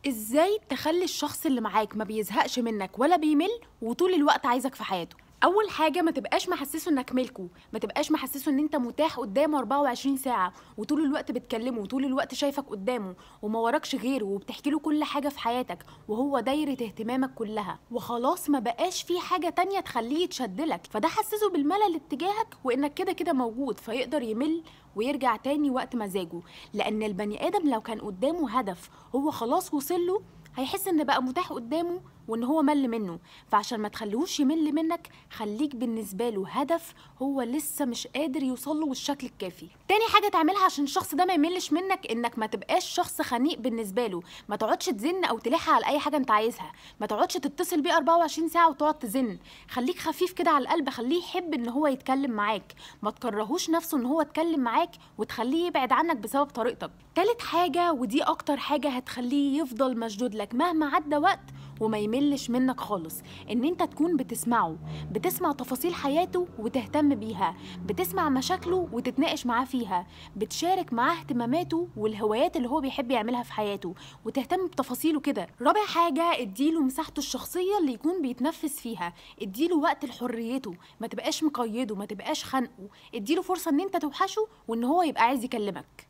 ازاي تخلي الشخص اللي معاك ما بيزهقش منك ولا بيمل وطول الوقت عايزك في حياته؟ اول حاجه ما تبقاش محسسه انك ملكه، ما تبقاش محسسه ان انت متاح قدامه 24 ساعه وطول الوقت بتكلمه وطول الوقت شايفك قدامه وما وراكش غيره وبتحكي له كل حاجه في حياتك وهو دايره اهتمامك كلها وخلاص، ما بقاش في حاجه تانية تخليه يتشدلك. فده حسسه بالملل اتجاهك وانك كده كده موجود، فيقدر يمل ويرجع تاني وقت مزاجه. لان البني ادم لو كان قدامه هدف هو خلاص وصل له، هيحس ان بقى متاح قدامه وان هو مل منه. فعشان ما تخليهوش يمل منك، خليك بالنسبه له هدف هو لسه مش قادر يوصل له بالشكل الكافي. تاني حاجه تعملها عشان الشخص ده ما يملش منك، انك ما تبقاش شخص خنيق بالنسبه له. ما تقعدش تزن او تلح على اي حاجه انت عايزها، ما تقعدش تتصل بيه 24 ساعه وتقعد تزن. خليك خفيف كده على القلب، خليه يحب ان هو يتكلم معاك، ما تكرهوش نفسه ان هو يتكلم معاك وتخليه يبعد عنك بسبب طريقتك. تالت حاجه ودي اكتر حاجه هتخليه يفضل مشدود لك مهما عدى وقت وما يملش منك خالص، ان انت تكون بتسمعه، بتسمع تفاصيل حياته وتهتم بيها، بتسمع مشاكله وتتناقش معاه فيها، بتشارك معاه اهتماماته والهوايات اللي هو بيحب يعملها في حياته وتهتم بتفاصيله كده. رابع حاجة، اديله مساحته الشخصية اللي يكون بيتنفس فيها، اديله وقت لحريته، ما تبقاش مقيده، ما تبقاش خانقه، اديله فرصة ان انت توحشه وان هو يبقى عايز يكلمك.